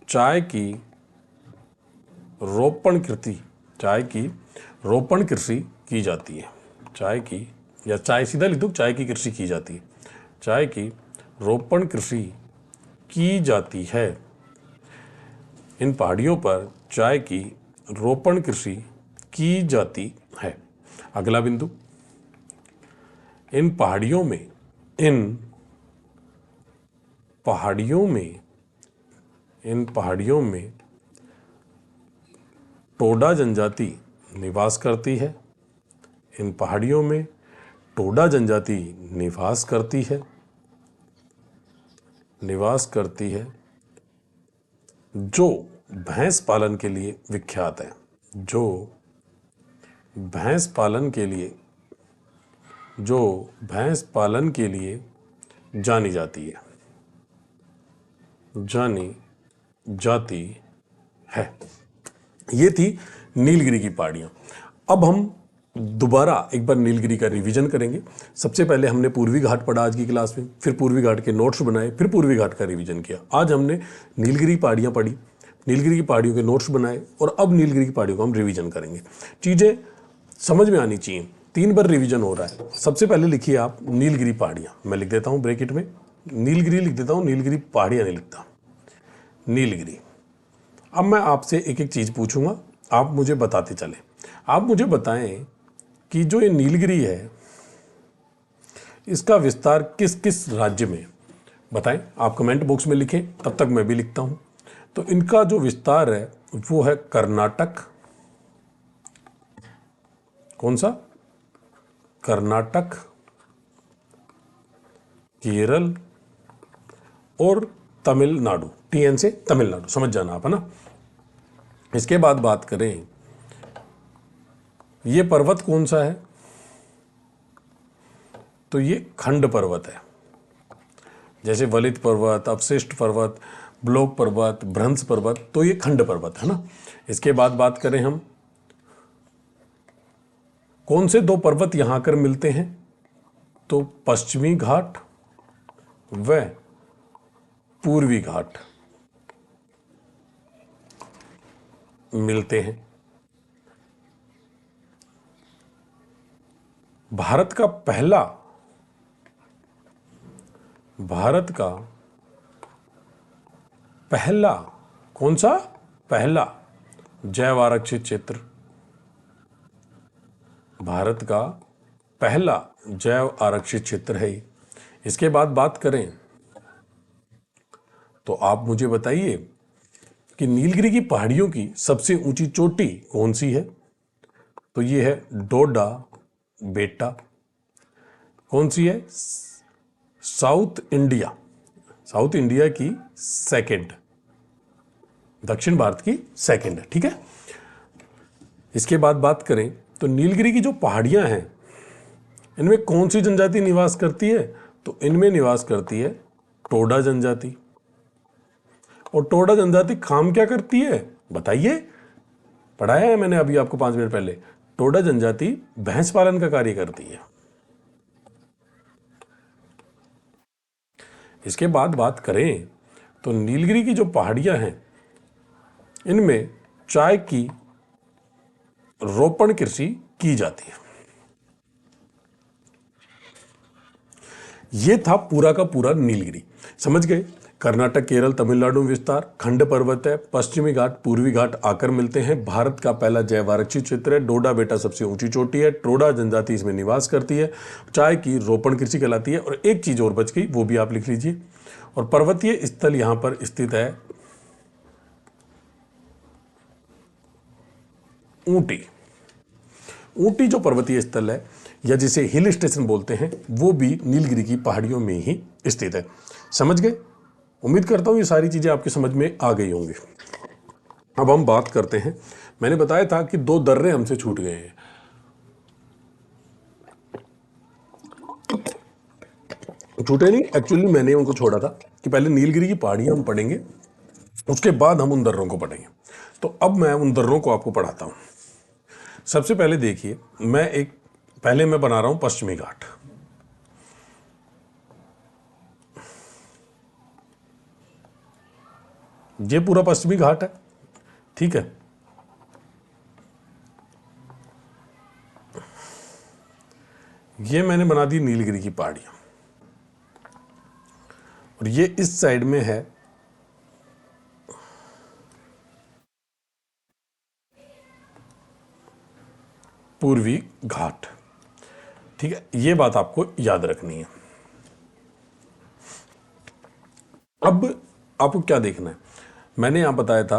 चाय की रोपण कृषि की जाती है। चाय सीधा लिख दो, चाय की कृषि की जाती है। चाय की रोपण कृषि की जाती है। इन पहाड़ियों पर चाय की रोपण कृषि की जाती है। अगला बिंदु, इन पहाड़ियों में टोडा जनजाति निवास करती है। इन पहाड़ियों में टोडा जनजाति निवास करती है जो भैंस पालन के लिए विख्यात है। जो भैंस पालन के लिए जानी जाती है। ये थी नीलगिरी की पहाड़ियाँ। अब हम दोबारा एक बार नीलगिरी का रिवीजन करेंगे। सबसे पहले हमने पूर्वी घाट पढ़ा आज की क्लास में, फिर पूर्वी घाट के नोट्स बनाए, फिर पूर्वी घाट का रिवीजन किया। आज हमने नीलगिरी पहाड़ियाँ पढ़ी, नीलगिरी की पहाड़ियों के नोट्स बनाए और अब नीलगिरी की पहाड़ियों को हम रिवीजन करेंगे। चीज़ें समझ में आनी चाहिए, 3 बार रिवीजन हो रहा है। सबसे पहले लिखिए आप नीलगिरी पहाड़ियाँ, मैं लिख देता हूँ ब्रैकेट में, नीलगिरी लिख देता हूँ, नीलगिरी पहाड़ियाँ नहीं लिखता, नीलगिरी। अब मैं आपसे एक एक चीज़ पूछूंगा, आप मुझे बताते चले। आप मुझे बताएं कि जो ये नीलगिरी है इसका विस्तार किस किस राज्य में, बताएं। आप कमेंट बॉक्स में लिखें, तब तक मैं भी लिखता हूं। तो इनका जो विस्तार है वो है कर्नाटक, कौन सा? कर्नाटक, केरल और तमिलनाडु। TN से तमिलनाडु, समझ जाना आप, है ना। इसके बाद बात करें, ये पर्वत कौन सा है? तो ये खंड पर्वत है। जैसे वलित पर्वत, अवशिष्ट पर्वत, ब्लॉक पर्वत, भ्रंश पर्वत, तो ये खंड पर्वत है ना। इसके बाद बात करें हम, कौन से दो पर्वत यहां आकर मिलते हैं, तो पश्चिमी घाट व पूर्वी घाट मिलते हैं। भारत का पहला कौन सा, पहला जैव आरक्षित क्षेत्र, भारत का पहला जैव आरक्षित क्षेत्र है। इसके बाद बात करें तो आप मुझे बताइए कि नीलगिरी की पहाड़ियों की सबसे ऊंची चोटी कौन सी है, तो ये है डोडा बेटा। कौन सी है, साउथ इंडिया की सेकंड, दक्षिण भारत की सेकंड है, ठीक है। इसके बाद बात करें तो नीलगिरी की जो पहाड़ियां हैं इनमें कौन सी जनजाति निवास करती है, तो इनमें निवास करती है टोडा जनजाति। और टोडा जनजाति काम क्या करती है बताइए, पढ़ाया है मैंने अभी आपको 5 मिनट पहले। टोडा जनजाति भैंस पालन का कार्य करती है। इसके बाद बात करें तो नीलगिरी की जो पहाड़ियां हैं इनमें चाय की रोपण कृषि की जाती है। यह था पूरा का पूरा नीलगिरी, समझ गए। कर्नाटक, केरल, तमिलनाडु में विस्तार, खंड पर्वत है, पश्चिमी घाट, पूर्वी घाट आकर मिलते हैं। भारत का पहला जैव आरक्षित क्षेत्र है। डोडा बेटा सबसे ऊंची चोटी है। टोडा जनजाति इसमें निवास करती है। चाय की रोपण कृषि कहलाती है। और एक चीज और बच गई, वो भी आप लिख लीजिए। और पर्वतीय स्थल यहां पर स्थित है ऊटी। ऊटी जो पर्वतीय स्थल है या जिसे हिल स्टेशन बोलते हैं वो भी नीलगिरी की पहाड़ियों में ही स्थित है। समझ गए। उम्मीद करता हूं ये सारी चीजें आपकी समझ में आ गई होंगी। अब हम बात करते हैं, मैंने बताया था कि 2 दर्रे हमसे छूट गए हैं। छूटे नहीं, एक्चुअली मैंने उनको छोड़ा था कि पहले नीलगिरी की पहाड़ियां हम पढ़ेंगे, उसके बाद हम उन दर्रों को पढ़ेंगे। तो अब मैं उन दर्रों को आपको पढ़ाता हूं। सबसे पहले देखिए, मैं बना रहा हूं पश्चिमी घाट। ये पूरा पश्चिमी घाट है, ठीक है। ये मैंने बना दी नीलगिरी की पहाड़ियां, और ये इस साइड में है पूर्वी घाट, ठीक है। ये बात आपको याद रखनी है। अब आपको क्या देखना है, मैंने यहां बताया था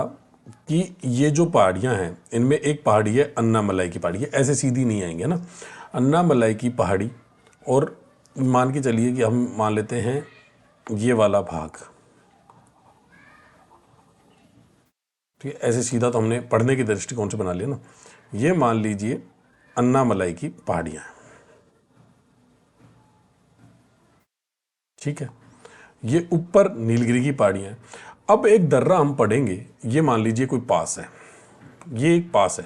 कि ये जो पहाड़ियां हैं इनमें एक पहाड़ी है अन्नामलाई की पहाड़ी है, ऐसे सीधी नहीं आएंगे ना। अन्नामलाई की पहाड़ी, और मान के चलिए कि हम मान लेते हैं ये वाला भाग, ठीक है। ऐसे सीधा तो हमने पढ़ने के दृष्टिकोण से बना लिया ना। ये मान लीजिए अन्नामलाई की पहाड़ियां हैं, ठीक है। ये ऊपर नीलगिरी की पहाड़ियां हैं। अब एक दर्रा हम पढ़ेंगे, ये मान लीजिए कोई पास है, ये एक पास है,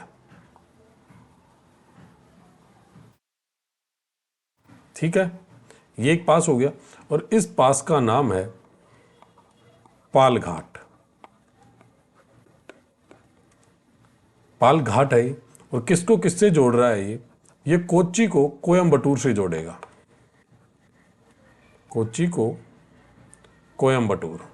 ठीक है। ये एक पास हो गया, और इस पास का नाम है पाल घाट। पाल घाट है, और किसको किससे जोड़ रहा है ये कोच्चि को कोयम्बटूर से जोड़ेगा। कोच्चि को कोयम्बटूर,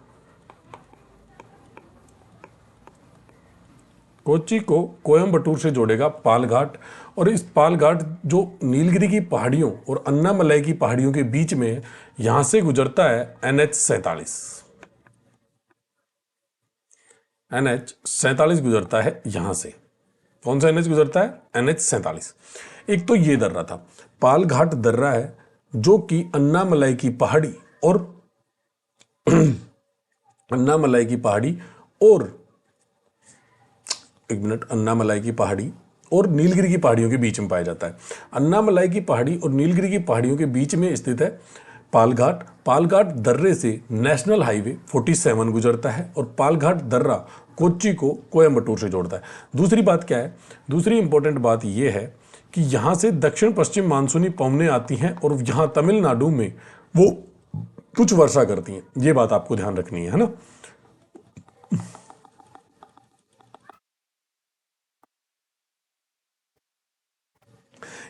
कोच्चि को कोयम्बटूर से जोड़ेगा पाल घाट। और इस पाल घाट जो नीलगिरी की पहाड़ियों और अन्नामलाई की पहाड़ियों के बीच में, यहां से गुजरता है NH-47। NH-47 गुजरता है यहां से। कौन सा NH गुजरता है, NH-47। एक तो ये दर्रा था, पाल घाट दर्रा है, जो कि अन्नामलाई की पहाड़ी और अन्नामलाई की पहाड़ी और अन्नामलाई की पहाड़ी और नीलगिरी की पहाड़ियों के बीच में पाया जाता है। अन्नामलाई की पहाड़ी और नीलगिरी की पहाड़ियों के बीच में स्थित है पालघाट, पालघाट दर्रे से नेशनल हाईवे 47 गुजरता है और पालघाट दर्रा कोच्चि को कोयम्बटूर से जोड़ता है। दूसरी बात क्या है, दूसरी इंपॉर्टेंट बात यह है कि यहां से दक्षिण पश्चिम मानसूनी पवनें आती हैं और यहां तमिलनाडु में वो कुछ वर्षा करती हैं। ये बात आपको ध्यान रखनी है ना।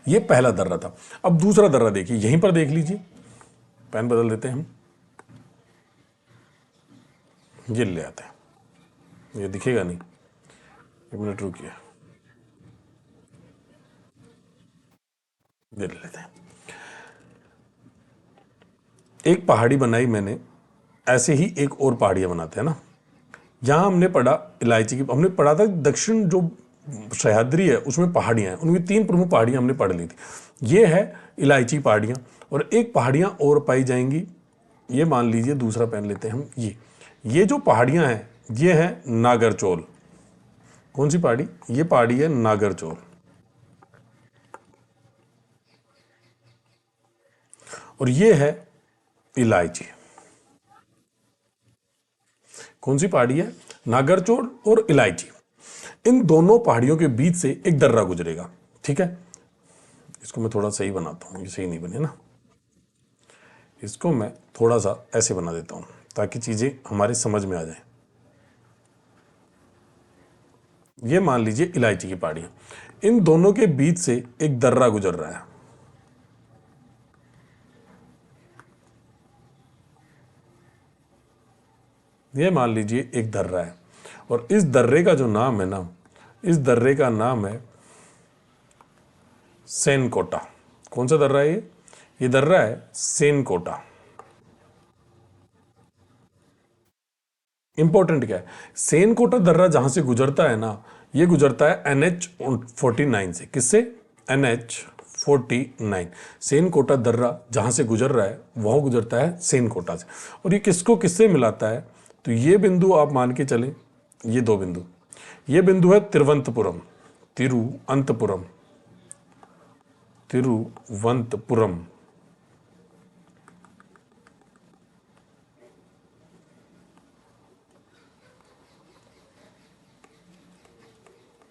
ये पहला दर्रा था। अब दूसरा दर्रा देखिए, यहीं पर देख लीजिए, पेन बदल देते हैं हम, ये ले आते हैं, ये दिखेगा नहीं, एक मिनट रुकिए, ये ले लेते हैं। एक पहाड़ी बनाई मैंने, ऐसे ही एक और पहाड़ियां बनाते हैं ना। यहां हमने पढ़ा इलायची की, हमने पढ़ा था दक्षिण जो सह्याद्री है उसमें पहाड़ियां हैं, उनकी 3 प्रमुख पहाड़ियां हमने पढ़ ली थी। ये है इलायची पहाड़ियां, और एक पहाड़ियां और पाई जाएंगी, ये मान लीजिए, दूसरा पेन लेते हैं हम, ये जो पहाड़ियां हैं ये है नागरचोल। कौन सी पहाड़ी? ये पहाड़ी है नागरचोल। और ये है इलायची। कौन सी पहाड़ी है? नागरचोल और इलायची। इन दोनों पहाड़ियों के बीच से एक दर्रा गुजरेगा, ठीक है। इसको मैं थोड़ा सही बनाता हूं, ये सही नहीं बने ना, इसको मैं थोड़ा सा ऐसे बना देता हूं ताकि चीजें हमारे समझ में आ जाए। ये मान लीजिए इलायची की पहाड़ियां, इन दोनों के बीच से एक दर्रा गुजर रहा है। ये मान लीजिए एक दर्रा है, और इस दर्रे का जो नाम है ना, इस दर्रे का नाम है सेनकोटा। कौन सा दर्रा है ये दर्रा है सेनकोटा। इंपॉर्टेंट क्या है, सेनकोटा दर्रा जहां से गुजरता है ना, ये गुजरता है NH49 से। किससे? NH49। सेनकोटा दर्रा जहां से गुजर रहा है वह गुजरता है सेनकोटा से। और ये किसको किससे मिलाता है? तो ये बिंदु आप मान के चलें, ये 2 बिंदु, ये बिंदु है तिरुवनंतपुरम, तिरुवनंतपुरम, तिरुवनंतपुरम,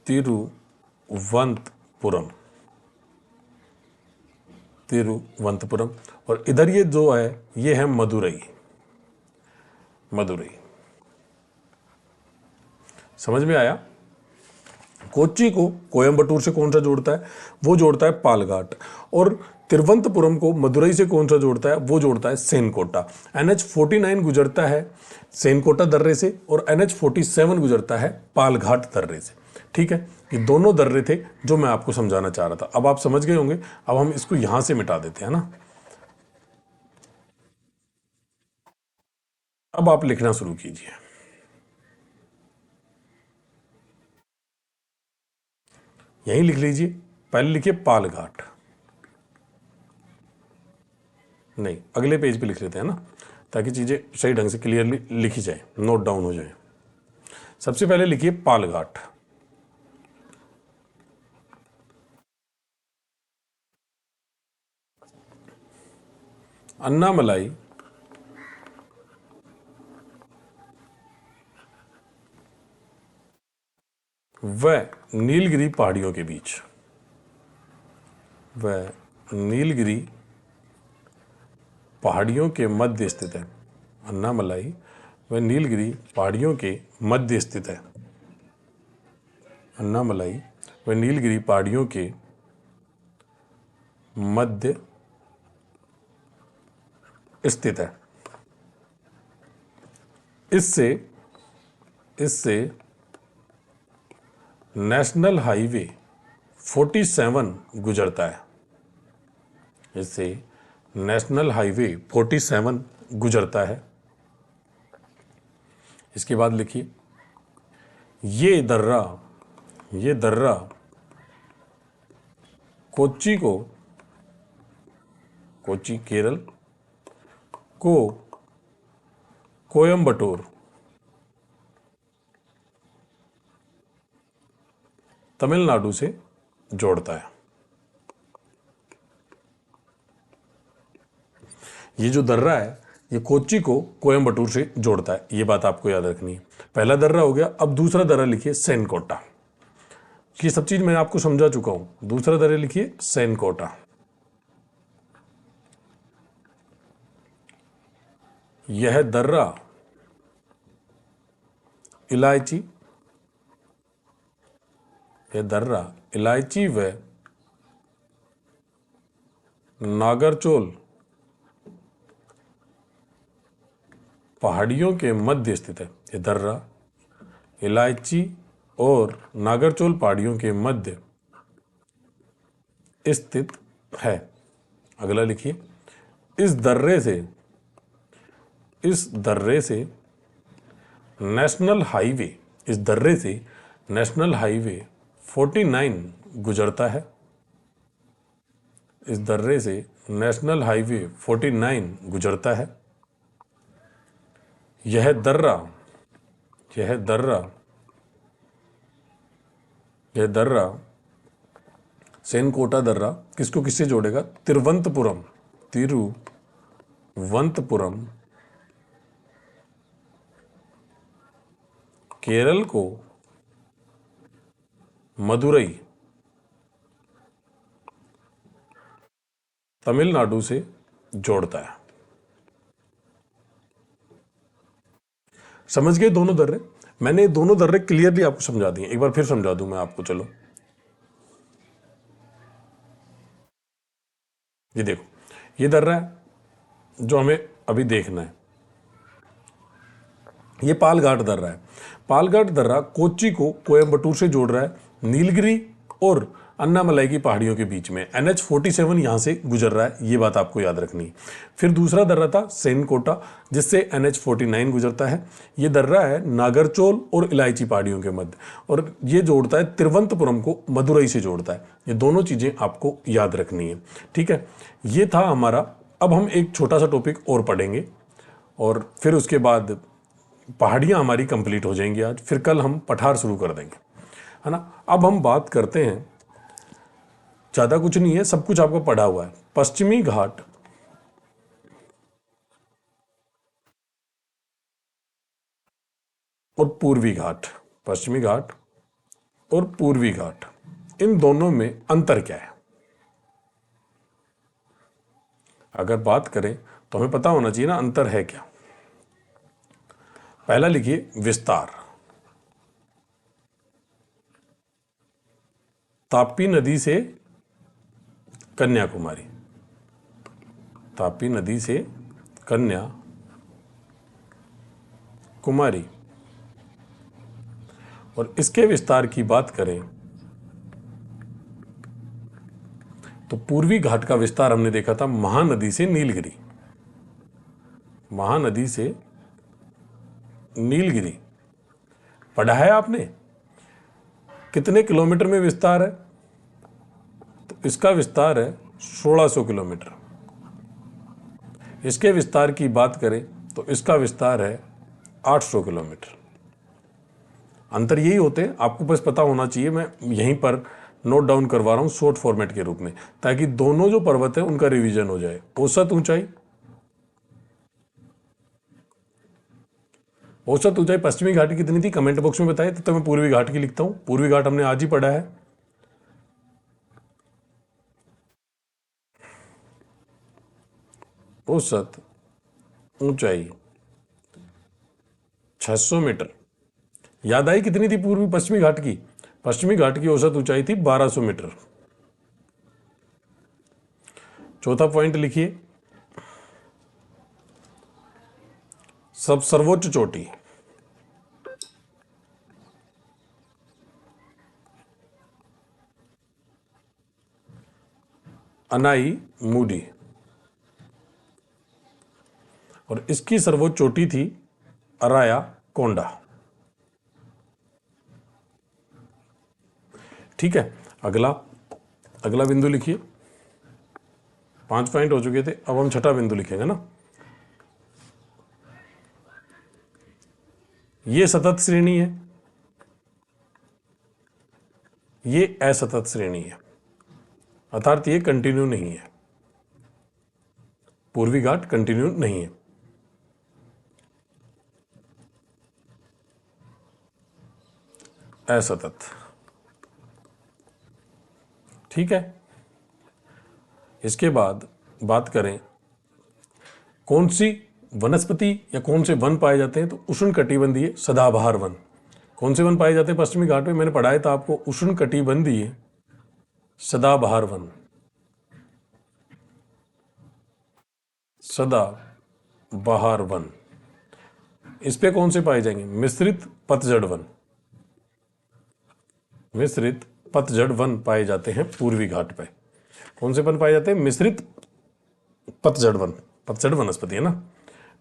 तिरुवनंतपुरम, तिरुवनंतपुरम। और इधर ये जो है ये है मदुरई, मदुरई। समझ में आया? कोच्चि को कोयम्बटूर से कौन सा जोड़ता है? वो जोड़ता है पालघाट। और तिरुवनंतपुरम को मदुरई से कौन सा जोड़ता है? वो जोड़ता है सेनकोटा। NH49 गुजरता है सेनकोटा दर्रे से, और NH47 गुजरता है पालघाट दर्रे से। ठीक है, ये दोनों दर्रे थे जो मैं आपको समझाना चाह रहा था। अब आप समझ गए होंगे। अब हम इसको यहां से मिटा देते हैं ना। अब आप लिखना शुरू कीजिए। यहीं लिख लीजिए, पहले लिखिए पालघाट, नहीं अगले पेज पे लिख लेते हैं ना, ताकि चीजें सही ढंग से क्लियरली लिखी जाए, नोट डाउन हो जाए। सबसे पहले लिखिए पालघाट, अन्नामलाई, व नीलगिरी पहाड़ियों के बीच, व नीलगिरी पहाड़ियों के मध्य स्थित है। अन्नामलाई व नीलगिरी पहाड़ियों के मध्य स्थित है। अन्नामलाई व नीलगिरी पहाड़ियों के मध्य स्थित है। इससे इससे नेशनल हाईवे 47 गुजरता है। इससे नेशनल हाईवे 47 गुजरता है। इसके बाद लिखिए ये दर्रा कोच्चि को, कोच्चि केरल को कोयम्बटूर, तमिलनाडु से जोड़ता है। ये जो दर्रा है ये कोच्चि को कोयम्बटूर से जोड़ता है, ये बात आपको याद रखनी है। पहला दर्रा हो गया। अब दूसरा दर्रा लिखिए सेनकोटा। ये सब चीज मैं आपको समझा चुका हूं। दूसरा दर्रा लिखिए सेनकोटा। यह दर्रा इलायची, यह दर्रा इलायची व नागरचोल पहाड़ियों के मध्य स्थित है। यह दर्रा इलायची और नागरचोल पहाड़ियों के मध्य स्थित है। अगला लिखिए, इस दर्रे से नेशनल हाईवे, इस दर्रे से नेशनल हाईवे 49 गुजरता है। इस दर्रे से नेशनल हाईवे 49 गुजरता है। यह दर्रा सेनकोटा दर्रा किसको किससे जोड़ेगा? तिरुवनंतपुरम केरल को मदुरई तमिलनाडु से जोड़ता है। समझ गए दोनों दर्रे? मैंने दोनों दर्रे क्लियरली आपको समझा दिए, एक बार फिर समझा दूं मैं आपको। चलो ये देखो, ये दर्रा है जो हमें अभी देखना है, ये पालघाट दर्रा है। पालघाट दर्रा कोच्चि को कोयम्बटूर से जोड़ रहा है, नीलगिरी और अन्नामलाई की पहाड़ियों के बीच में। NH 47 यहां से गुजर रहा है, ये बात आपको याद रखनी है। फिर दूसरा दर्रा था सेनकोटा, जिससे NH 49 गुजरता है। ये दर्रा है नागरचोल और इलायची पहाड़ियों के मध्य, और ये जोड़ता है तिरुवनंतपुरम को मदुरई से जोड़ता है। ये दोनों चीजें आपको याद रखनी है, ठीक है। ये था हमारा। अब हम एक छोटा सा टॉपिक और पढ़ेंगे और फिर उसके बाद पहाड़ियाँ हमारी कंप्लीट हो जाएंगी आज। फिर कल हम पठार शुरू कर देंगे, है ना। अब हम बात करते हैं, ज़्यादा कुछ नहीं है, सब कुछ आपको पढ़ा हुआ है। पश्चिमी घाट और पूर्वी घाट, पश्चिमी घाट और पूर्वी घाट, इन दोनों में अंतर क्या है? अगर बात करें तो हमें पता होना चाहिए ना अंतर है क्या। पहला लिखिए विस्तार। ताप्ती नदी से कन्याकुमारी, ताप्ती नदी से कन्याकुमारी, और इसके विस्तार की बात करें तो पूर्वी घाट का विस्तार हमने देखा था महानदी से नीलगिरी, महानदी से नीलगिरी पढ़ा है आपने। कितने किलोमीटर में विस्तार है? तो इसका विस्तार है 1600 किलोमीटर। इसके विस्तार की बात करें तो इसका विस्तार है 800 किलोमीटर। अंतर यही होते हैं, आपको बस पता होना चाहिए। मैं यहीं पर नोट डाउन करवा रहा हूं शॉर्ट फॉर्मेट के रूप में, ताकि दोनों जो पर्वत है उनका रिवीजन हो जाए। औसत ऊंचाई पश्चिमी घाट की कितनी थी? कमेंट बॉक्स में बताइए, तो मैं पूर्वी घाट की लिखता हूं। पूर्वी घाट हमने आज ही पढ़ा है। औसत ऊंचाई 600 मीटर। याद आई कितनी थी पूर्वी पश्चिमी घाट की? पश्चिमी घाट की औसत ऊंचाई थी 1200 मीटर। चौथा पॉइंट लिखिए, सब सर्वोच्च चोटी अनाई मूडी, और इसकी सर्वोच्च चोटी थी अराया कोंडा। ठीक है, अगला बिंदु लिखिए। 5 पॉइंट हो चुके थे, अब हम छठा बिंदु लिखेंगे ना। ये सतत श्रेणी है, ये असतत श्रेणी है, अर्थात ये कंटिन्यू नहीं है। पूर्वी घाट कंटिन्यू नहीं है। असतत, ठीक है। इसके बाद बात करें कौन सी वनस्पति या कौन से वन पाए जाते हैं, तो उष्णकटिबंधीय सदाबहार वन। कौन से वन पाए जाते हैं पश्चिमी घाट में? मैंने पढ़ाया था आपको, उष्णकटिबंधीय सदाबहार वन। सदाबहार वन। इस पे कौन से पाए जाएंगे? मिश्रित पतझड़ वन। मिश्रित पतझड़ वन पाए जाते हैं पूर्वी घाट पे। कौन से वन पाए जाते हैं? मिश्रित पतझड़ वन। पतझड़ वनस्पति है ना,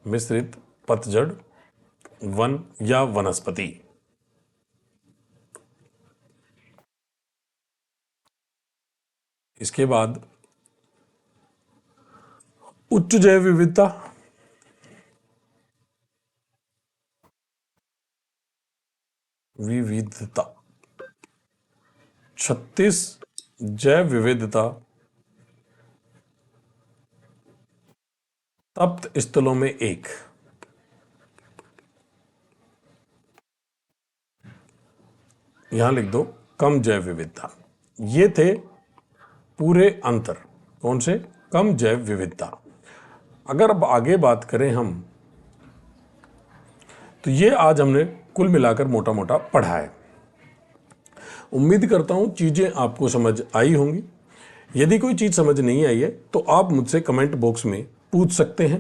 मिश्रित पतझड़ वन या वनस्पति। इसके बाद उच्च जैव विविधता। विविधता 36 जैव विविधता तप्त स्थलों में एक। यहां लिख दो कम जैव विविधता। ये थे पूरे अंतर। कौन से? कम जैव विविधता। अगर अब आगे बात करें हम, तो ये आज हमने कुल मिलाकर मोटा मोटा पढ़ा है। उम्मीद करता हूं चीजें आपको समझ आई होंगी। यदि कोई चीज समझ नहीं आई है तो आप मुझसे कमेंट बॉक्स में पूछ सकते हैं।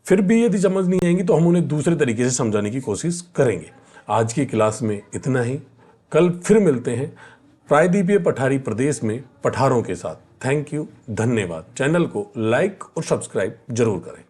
फिर भी यदि समझ नहीं आएंगी तो हम उन्हें दूसरे तरीके से समझाने की कोशिश करेंगे। आज की क्लास में इतना ही। कल फिर मिलते हैं प्रायद्वीपीय पठारी प्रदेश में पठारों के साथ। थैंक यू, धन्यवाद। चैनल को लाइक और सब्सक्राइब जरूर करें।